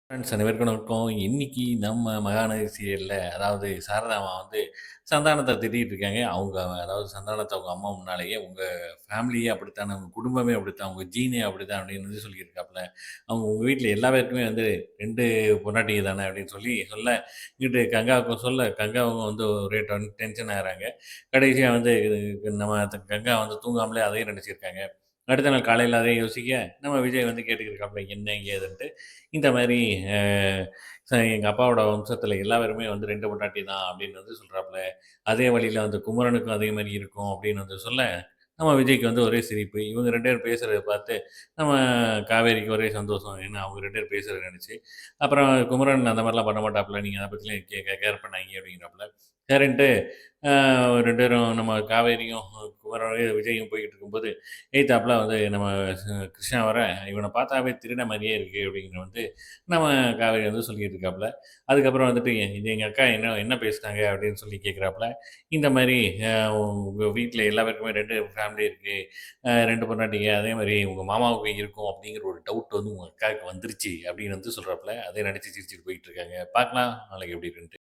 Friends அனைவருக்கும் வணக்கம். இன்னைக்கு நம்ம மகாநதி சீரியல்ல அதாவது சாரதாம்மா வந்து சந்தானத்த திட்டிட்டு இருக்காங்க. அவங்க அதாவது சந்தானத்த அவங்க அம்மா முன்னாலேயே, "உங்க ஃபேமிலியே அப்படித்தான், உங்க குடும்பமே அப்படித்தான், உங்க ஜீனே அப்படித்தான்" அப்படின்னு வந்து சொல்லியிருக்காப்புல. அவங்க "உங்க வீட்ல எல்லா பேருக்குமே வந்து 2 பொண்டாட்டிங்க தானே" அப்படின்னு சொல்லி சொல்ல, இங்கிட்டு கங்காவுக்கும் சொல்ல, கங்காவும் வந்து ஒரே டென்ஷன் ஆகுறாங்க. கடைசியா வந்து நம்ம கங்கா வந்து தூங்காமலே அதையும் நெனச்சிருக்காங்க. அடுத்த நாள் காலையில அதே யோசிக்க, நம்ம விஜய் வந்து கேட்டுக்கிருக்காப்புல என்ன ஏதுன்ட்டு. இந்த மாரி அ எங்க அப்பாவோட வம்சத்தில எல்லா பேருமே வந்து 2 பொண்டாட்டி தான் அப்படின்னு வந்து சொல்றாப்புல. அதே வழியில வந்து குமரனுக்கும் அதே மாரி இருக்கும் அப்படின்னு வந்து சொல்ல, நம்ம விஜய்க்கு வந்து ஒரே சிரிப்பு. இவங்க 2 பேரும் பேசுறத பார்த்து நம்ம காவேரிக்கு ஒரே சந்தோஷம். ஏன்னா அவங்க 2 பேரும் பேசுறத நெனச்சு. அப்புறம் குமரன் அந்த மாரிலாம் பண்ண மாட்டாப்புல. நீங்க அத பத்திலாம் கேர் பண்ணாதீங்க அப்படிங்கிறாப்புல. சரின்ட்டு அ 2 பேரும் நம்ம காவேரியும், குமரனும் விஜயும் போய்க்கிட்டு இருக்கும்போது, எய்த்தாப்புல வந்து நம்ம கிருஷ்ணா வர, "இவன பார்த்தாவே திருடன் மாரியே இருக்கு" அப்படின்னு வந்து நம்ம காவேரி வந்து சொல்லிட்டு இருக்காப்புல. அதுக்கப்புறம் வந்துட்டு, இது எங்க அக்கா என்ன என்ன பேசினாங்க?" அப்படின்னு சொல்லி கேட்குறாப்புல. இந்த மாரி அ "உங்க வீட்ல எல்லா பேருக்குமே 2 ஃபேமிலி இருக்கு. 2 பொண்டாட்டிங்க. அதே மாரி உங்க மாமாவுக்கு இருக்கும்." அப்படிங்கிற ஒரு டவுட் வந்து உங்க அக்காவுக்கு வந்துருச்சு அப்படின்னு வந்து சொல்றாப்புல. அதே நடிச்சு சிரிச்சுட்டு போயிட்டு இருக்காங்க. பார்க்கலாம் நாளைக்கு எப்படி இருக்குன்ட்டு.